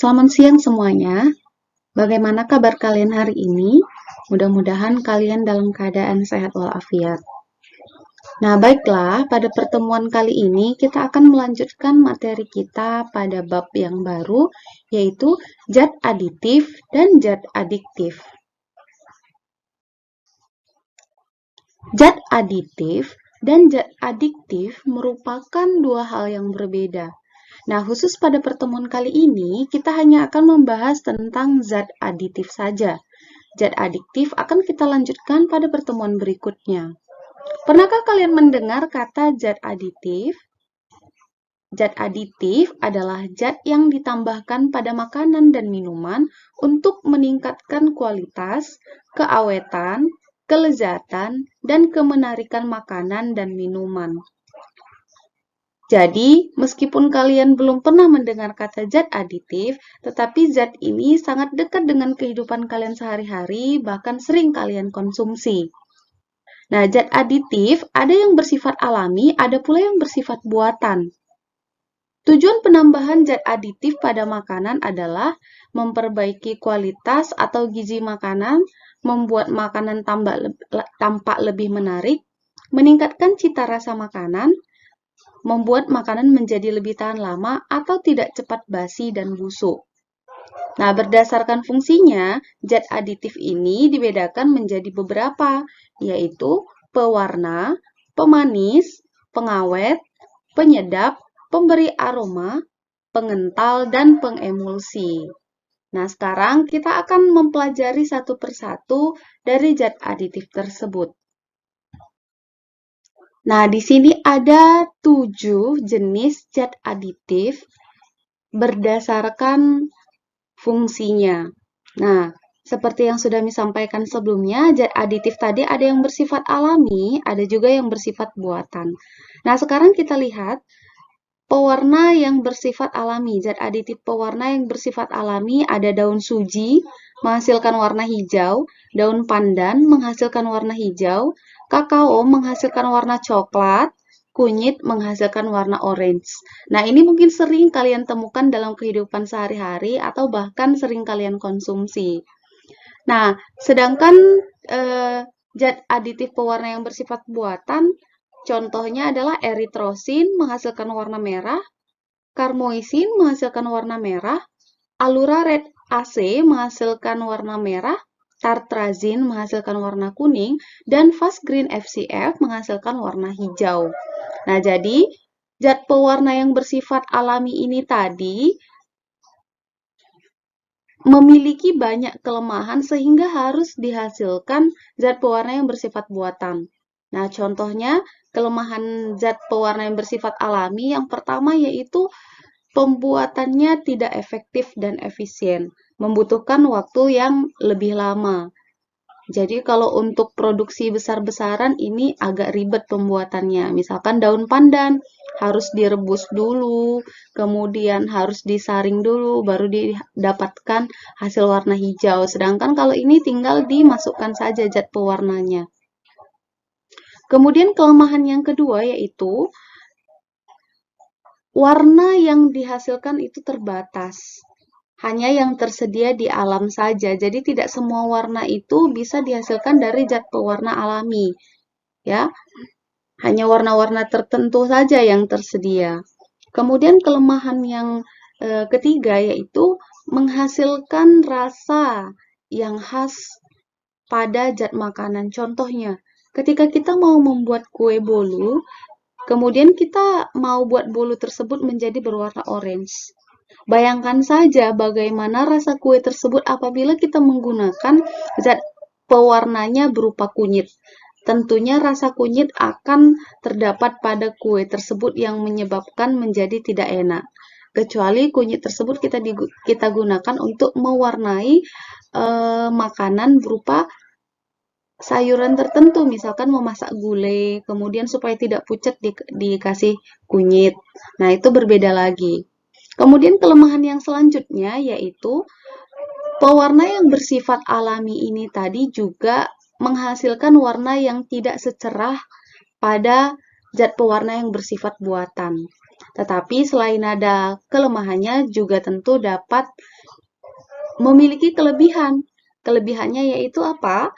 Selamat siang semuanya. Bagaimana kabar kalian hari ini? Mudah-mudahan kalian dalam keadaan sehat walafiat. Nah, baiklah, pada pertemuan kali ini kita akan melanjutkan materi kita pada bab yang baru, yaitu zat aditif dan zat adiktif. Zat aditif dan zat adiktif merupakan dua hal yang berbeda. Nah, khusus pada pertemuan kali ini, kita hanya akan membahas tentang zat aditif saja. Zat adiktif akan kita lanjutkan pada pertemuan berikutnya. Pernahkah kalian mendengar kata zat aditif? Zat aditif adalah zat yang ditambahkan pada makanan dan minuman untuk meningkatkan kualitas, keawetan, kelezatan, dan kemenarikan makanan dan minuman. Jadi, meskipun kalian belum pernah mendengar kata zat aditif, tetapi zat ini sangat dekat dengan kehidupan kalian sehari-hari, bahkan sering kalian konsumsi. Nah, zat aditif ada yang bersifat alami, ada pula yang bersifat buatan. Tujuan penambahan zat aditif pada makanan adalah memperbaiki kualitas atau gizi makanan, membuat makanan tampak lebih menarik, meningkatkan cita rasa makanan, membuat makanan menjadi lebih tahan lama atau tidak cepat basi dan busuk. Nah, berdasarkan fungsinya, zat aditif ini dibedakan menjadi beberapa, yaitu pewarna, pemanis, pengawet, penyedap, pemberi aroma, pengental, dan pengemulsi. Nah, sekarang kita akan mempelajari satu persatu dari zat aditif tersebut. Nah, di sini ada 7 jenis zat aditif berdasarkan fungsinya. Nah, seperti yang sudah disampaikan sebelumnya, zat aditif tadi ada yang bersifat alami, ada juga yang bersifat buatan. Nah, sekarang kita lihat pewarna yang bersifat alami. Zat aditif pewarna yang bersifat alami ada daun suji menghasilkan warna hijau, daun pandan menghasilkan warna hijau, kakao menghasilkan warna coklat, kunyit menghasilkan warna orange. Nah, ini mungkin sering kalian temukan dalam kehidupan sehari-hari atau bahkan sering kalian konsumsi. Nah, sedangkan zat aditif pewarna yang bersifat buatan, contohnya adalah eritrosin menghasilkan warna merah, karmoisin menghasilkan warna merah, alura red AC menghasilkan warna merah, tartrazin menghasilkan warna kuning, dan fast green FCF menghasilkan warna hijau. Nah, jadi zat pewarna yang bersifat alami ini tadi memiliki banyak kelemahan sehingga harus dihasilkan zat pewarna yang bersifat buatan. Nah, contohnya kelemahan zat pewarna yang bersifat alami yang pertama yaitu pembuatannya tidak efektif dan efisien, membutuhkan waktu yang lebih lama. Jadi kalau untuk produksi besar-besaran ini agak ribet pembuatannya. Misalkan daun pandan harus direbus dulu, kemudian harus disaring dulu, baru didapatkan hasil warna hijau. Sedangkan kalau ini tinggal dimasukkan saja zat pewarnanya. Kemudian kelemahan yang kedua yaitu warna yang dihasilkan itu terbatas. Hanya yang tersedia di alam saja. Jadi tidak semua warna itu bisa dihasilkan dari zat pewarna alami. Ya. Hanya warna-warna tertentu saja yang tersedia. Kemudian kelemahan yang ketiga yaitu menghasilkan rasa yang khas pada zat makanan. Contohnya, ketika kita mau membuat kue bolu, kemudian kita mau buat bolu tersebut menjadi berwarna orange. Bayangkan saja bagaimana rasa kue tersebut apabila kita menggunakan zat pewarnanya berupa kunyit. Tentunya rasa kunyit akan terdapat pada kue tersebut yang menyebabkan menjadi tidak enak. Kecuali kunyit tersebut kita gunakan untuk mewarnai makanan berupa sayuran tertentu, misalkan memasak gulai, kemudian supaya tidak pucat dikasih kunyit. Nah, itu berbeda lagi. Kemudian kelemahan yang selanjutnya yaitu pewarna yang bersifat alami ini tadi juga menghasilkan warna yang tidak secerah pada zat pewarna yang bersifat buatan. Tetapi selain ada kelemahannya, juga tentu dapat memiliki kelebihan. Kelebihannya yaitu apa?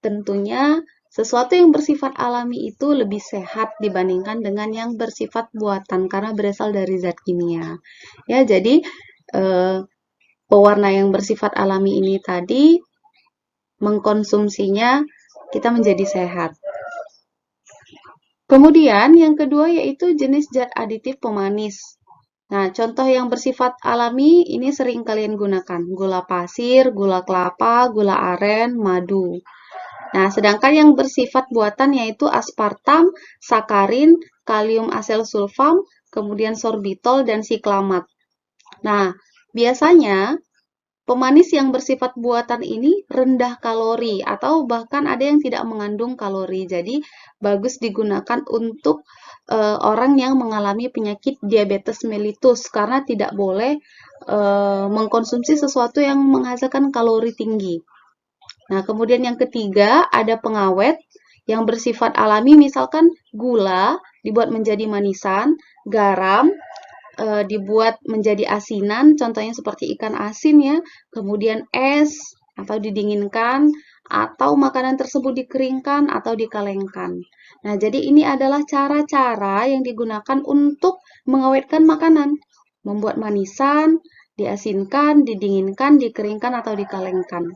Tentunya sesuatu yang bersifat alami itu lebih sehat dibandingkan dengan yang bersifat buatan karena berasal dari zat kimia. Ya, jadi pewarna yang bersifat alami ini tadi mengkonsumsinya kita menjadi sehat. Kemudian yang kedua yaitu jenis zat aditif pemanis. Nah, contoh yang bersifat alami ini sering kalian gunakan. Gula pasir, gula kelapa, gula aren, madu. Nah, sedangkan yang bersifat buatan yaitu aspartam, sakarin, kalium asetil sulfam, kemudian sorbitol, dan siklamat. Nah, biasanya pemanis yang bersifat buatan ini rendah kalori atau bahkan ada yang tidak mengandung kalori. Jadi, bagus digunakan untuk orang yang mengalami penyakit diabetes mellitus karena tidak boleh mengkonsumsi sesuatu yang menghasilkan kalori tinggi. Nah, kemudian yang ketiga ada pengawet yang bersifat alami, misalkan gula dibuat menjadi manisan, garam dibuat menjadi asinan, contohnya seperti ikan asin ya, kemudian es atau didinginkan, atau makanan tersebut dikeringkan atau dikalengkan. Nah, jadi ini adalah cara-cara yang digunakan untuk mengawetkan makanan, membuat manisan, diasinkan, didinginkan, dikeringkan, atau dikalengkan.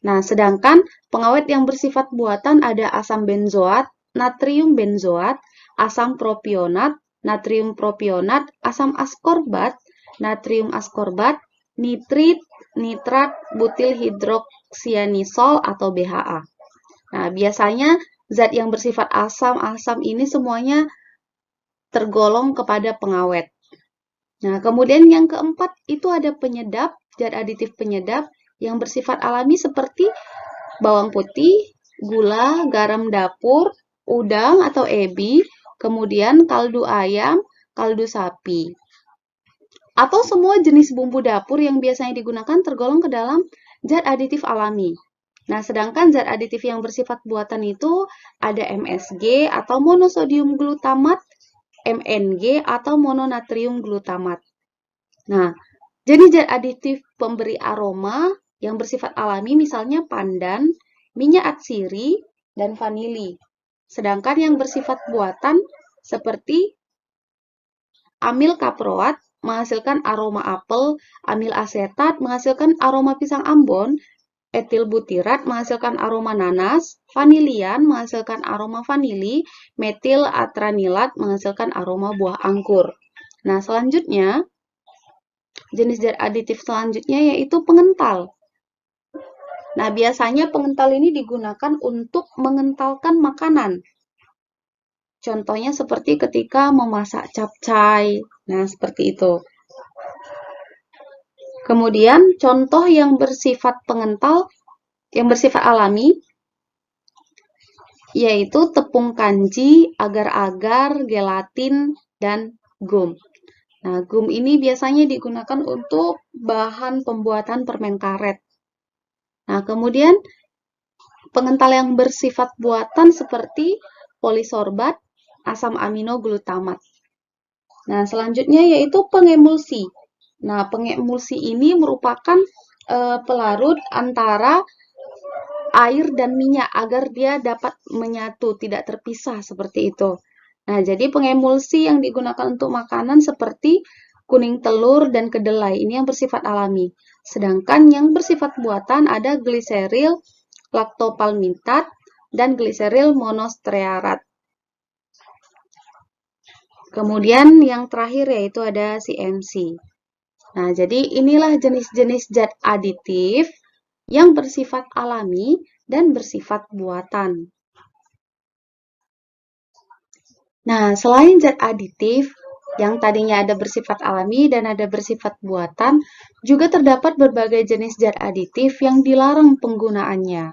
Nah, sedangkan pengawet yang bersifat buatan ada asam benzoat, natrium benzoat, asam propionat, natrium propionat, asam askorbat, natrium askorbat, nitrit, nitrat, butil hidroksianisol atau BHA. Nah, biasanya zat yang bersifat asam-asam ini semuanya tergolong kepada pengawet. Nah, kemudian yang keempat itu ada penyedap, zat aditif penyedap yang bersifat alami seperti bawang putih, gula, garam dapur, udang atau ebi, kemudian kaldu ayam, kaldu sapi. Atau semua jenis bumbu dapur yang biasanya digunakan tergolong ke dalam zat aditif alami. Nah, sedangkan zat aditif yang bersifat buatan itu ada MSG atau monosodium glutamat, MNG atau mononatrium glutamat. Nah, jenis zat aditif pemberi aroma yang bersifat alami misalnya pandan, minyak atsiri, dan vanili. Sedangkan yang bersifat buatan seperti amil kaproat menghasilkan aroma apel, amil asetat menghasilkan aroma pisang Ambon, etil butirat menghasilkan aroma nanas, vanilian menghasilkan aroma vanili, metil atranilat menghasilkan aroma buah anggur. Nah, selanjutnya jenis zat aditif selanjutnya yaitu pengental. Nah, biasanya pengental ini digunakan untuk mengentalkan makanan. Contohnya seperti ketika memasak capcay. Nah, seperti itu. Kemudian, contoh yang bersifat pengental, yang bersifat alami, yaitu tepung kanji, agar-agar, gelatin, dan gum. Nah, gum ini biasanya digunakan untuk bahan pembuatan permen karet. Nah, kemudian pengental yang bersifat buatan seperti polisorbat, asam amino glutamat. Nah, selanjutnya yaitu pengemulsi. Nah, pengemulsi ini merupakan pelarut antara air dan minyak agar dia dapat menyatu, tidak terpisah seperti itu. Nah, jadi pengemulsi yang digunakan untuk makanan seperti kuning telur dan kedelai, ini yang bersifat alami. Sedangkan yang bersifat buatan ada gliseril, laktopalmitat, dan gliseril monostearat. Kemudian yang terakhir yaitu ada CMC. Nah, jadi inilah jenis-jenis zat aditif yang bersifat alami dan bersifat buatan. Nah, selain zat aditif yang tadinya ada bersifat alami dan ada bersifat buatan, juga terdapat berbagai jenis zat aditif yang dilarang penggunaannya.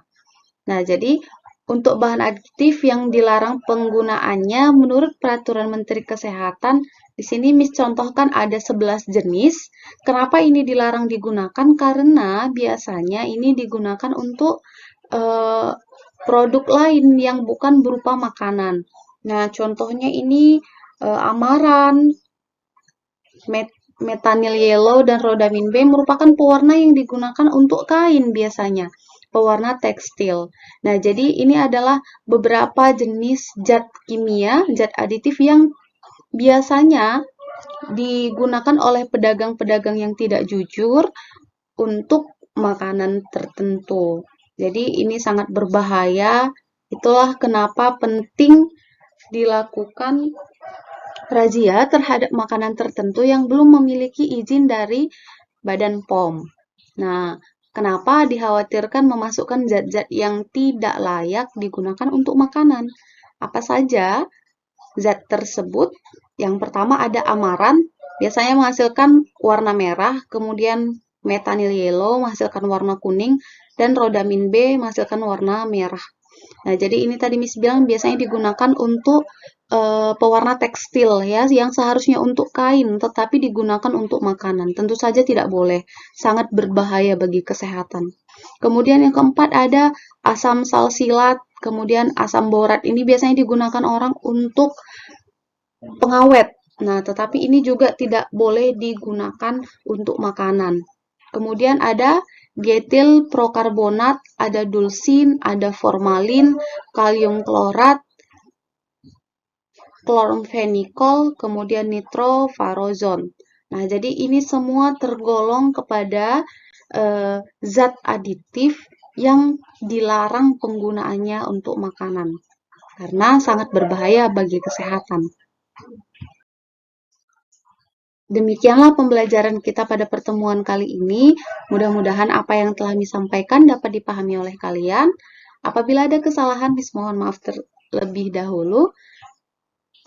Nah, jadi untuk bahan aditif yang dilarang penggunaannya menurut Peraturan Menteri Kesehatan, di sini Miss contohkan ada 11 jenis. Kenapa ini dilarang digunakan? Karena biasanya ini digunakan untuk produk lain yang bukan berupa makanan. Nah, contohnya ini amaran, metanyl yellow, dan rhodamin B merupakan pewarna yang digunakan untuk kain biasanya, pewarna tekstil. Nah, jadi ini adalah beberapa jenis zat kimia, zat aditif yang biasanya digunakan oleh pedagang-pedagang yang tidak jujur untuk makanan tertentu. Jadi ini sangat berbahaya. Itulah kenapa penting dilakukan razia terhadap makanan tertentu yang belum memiliki izin dari Badan POM. Nah, kenapa dikhawatirkan memasukkan zat-zat yang tidak layak digunakan untuk makanan? Apa saja zat tersebut? Yang pertama ada amaran, biasanya menghasilkan warna merah, kemudian metanyl yellow menghasilkan warna kuning, dan rhodamin B menghasilkan warna merah. Nah, jadi ini tadi Miss bilang biasanya digunakan untuk pewarna tekstil ya, yang seharusnya untuk kain, tetapi digunakan untuk makanan. Tentu saja tidak boleh, sangat berbahaya bagi kesehatan. Kemudian yang keempat ada asam salsilat, kemudian asam borat. Ini biasanya digunakan orang untuk pengawet. Nah, tetapi ini juga tidak boleh digunakan untuk makanan. Kemudian ada getil prokarbonat, ada dulsin, ada formalin, kalium klorat, klorfenikol, kemudian nitrofurazon. Nah, jadi ini semua tergolong kepada zat aditif yang dilarang penggunaannya untuk makanan karena sangat berbahaya bagi kesehatan. Demikianlah pembelajaran kita pada pertemuan kali ini. Mudah-mudahan apa yang telah disampaikan dapat dipahami oleh kalian. Apabila ada kesalahan, mohon maaf terlebih dahulu.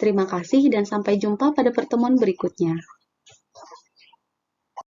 Terima kasih dan sampai jumpa pada pertemuan berikutnya.